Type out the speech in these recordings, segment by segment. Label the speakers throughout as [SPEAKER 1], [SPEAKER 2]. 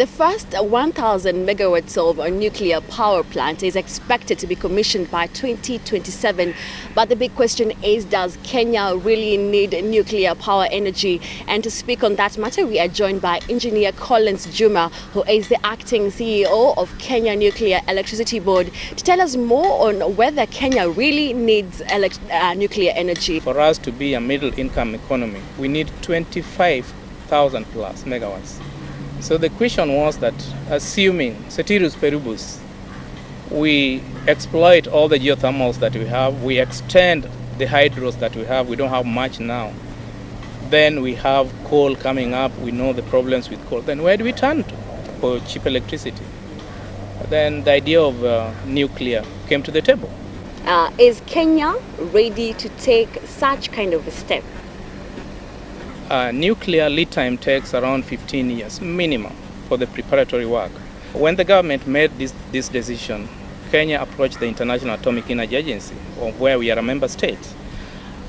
[SPEAKER 1] The first 1,000 megawatts of a nuclear power plant is expected to be commissioned by 2027. But the big question is, does Kenya really need nuclear power energy? And to speak on that matter, we are joined by Engineer Collins Juma, who is the acting CEO of Kenya Nuclear Electricity Board, to tell us more on whether Kenya really needs nuclear energy.
[SPEAKER 2] For us to be a middle-income economy, we need 25,000 plus megawatts. So the question was that, assuming ceteris paribus, we exploit all the geothermals that we have, we extend the hydros that we don't have much now, then we have coal coming up, we know the problems with coal, then where do we turn to for cheap electricity? Then the idea of nuclear came to the table.
[SPEAKER 1] Is Kenya ready to take such kind of a step?
[SPEAKER 2] Nuclear lead time takes around 15 years minimum for the preparatory work. When the government made this decision, Kenya approached the International Atomic Energy Agency, of where we are a member state.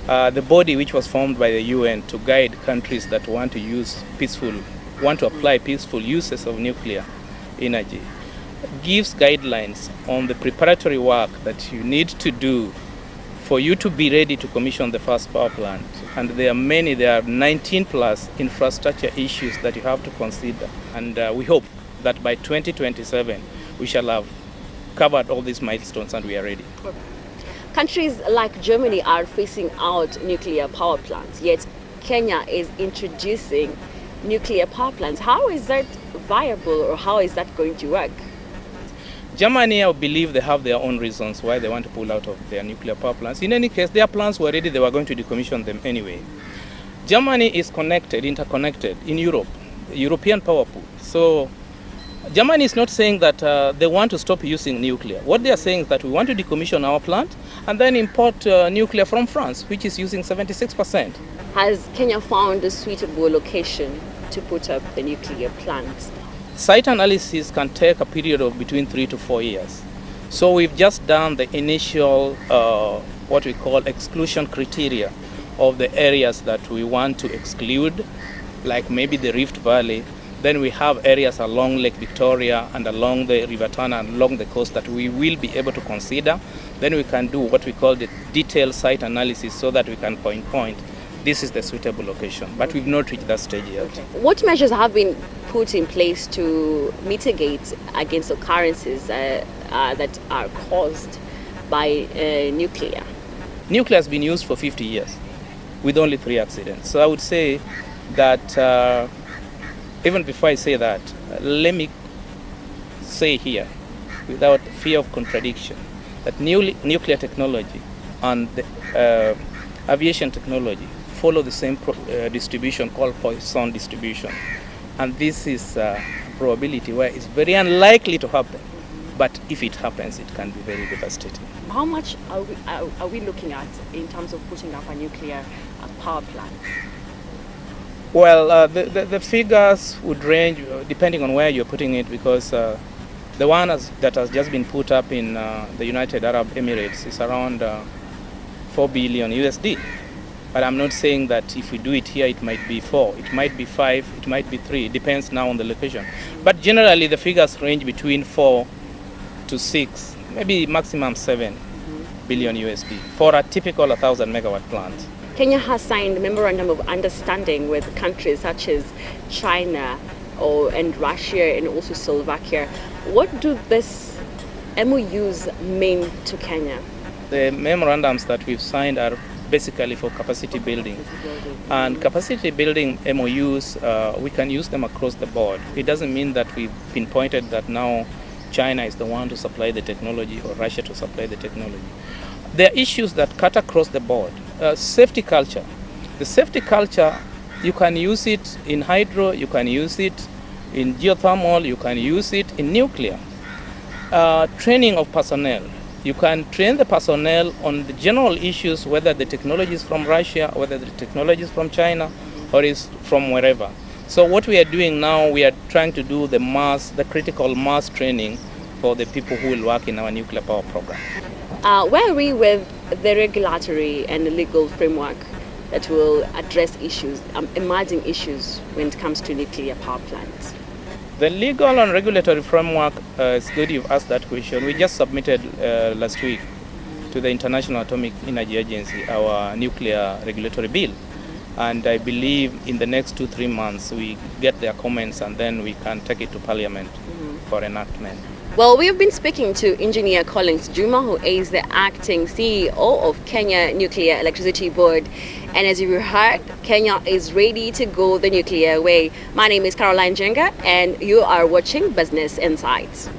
[SPEAKER 2] The body which was formed by the UN to guide countries that want to apply peaceful uses of nuclear energy, gives guidelines on the preparatory work that you need to do for you to be ready to commission the first power plant. And there are 19 plus infrastructure issues that you have to consider. And we hope that by 2027, we shall have covered all these milestones and we are ready.
[SPEAKER 1] Countries like Germany are phasing out nuclear power plants, yet Kenya is introducing nuclear power plants. How is that viable, or how is that going to work?
[SPEAKER 2] Germany, I believe they have their own reasons why they want to pull out of their nuclear power plants. In any case, their plants were ready, they were going to decommission them anyway. Germany is interconnected in Europe, the European power pool. So Germany is not saying that they want to stop using nuclear. What they are saying is that we want to decommission our plant and then import nuclear from France, which is using 76%.
[SPEAKER 1] Has Kenya found a suitable location to put up the nuclear plants?
[SPEAKER 2] Site analysis can take a period of between 3 to 4 years. So we've just done the initial, what we call exclusion criteria of the areas that we want to exclude, like maybe the Rift Valley. Then we have areas along Lake Victoria and along the River Tana and along the coast that we will be able to consider. Then we can do what we call the detailed site analysis so that we can pinpoint this is the suitable location, but we've not reached that stage yet.
[SPEAKER 1] What measures have been put in place to mitigate against occurrences that are caused by nuclear?
[SPEAKER 2] Nuclear has been used for 50 years with only 3 accidents. So I would say that, even before I say that, let me say here, without fear of contradiction, that nuclear technology and the, aviation technology follow the same distribution called Poisson distribution. And this is a probability where it's very unlikely to happen. But if it happens, it can be very devastating.
[SPEAKER 1] How much are we looking at in terms of putting up a nuclear power plant?
[SPEAKER 2] Well, the figures would range depending on where you're putting it, because the one that has just been put up in the United Arab Emirates is around 4 billion USD. But I'm not saying that if we do it here, it might be 4, it might be 5, it might be 3. It depends now on the location. But generally, the figures range between 4 to 6, maybe maximum 7 billion USD for a typical 1,000 megawatt plant.
[SPEAKER 1] Kenya has signed a memorandum of understanding with countries such as China and Russia and also Slovakia. What do these MOUs mean to Kenya?
[SPEAKER 2] The memorandums that we've signed are basically for capacity building. And capacity building MOUs, we can use them across the board. It doesn't mean that we've pinpointed that now China is the one to supply the technology or Russia to supply the technology. There are issues that cut across the board. Safety culture. The safety culture, you can use it in hydro, you can use it in geothermal, you can use it in nuclear. Training of personnel. You can train the personnel on the general issues, whether the technology is from Russia, whether the technology is from China, or is from wherever. So what we are doing now, we are trying to do the critical mass training for the people who will work in our nuclear power program.
[SPEAKER 1] Where are we with the regulatory and the legal framework that will address issues, emerging issues when it comes to nuclear power plants?
[SPEAKER 2] The legal and regulatory framework, it's good you've asked that question. We just submitted last week to the International Atomic Energy Agency our nuclear regulatory bill. And I believe in the next 2-3 months we get their comments and then we can take it to Parliament for enactment.
[SPEAKER 1] Well, we've been speaking to Engineer Collins Juma, who is the acting CEO of Kenya Nuclear Electricity Board. And as you heard, Kenya is ready to go the nuclear way. My name is Caroline Jenga, and you are watching Business Insights.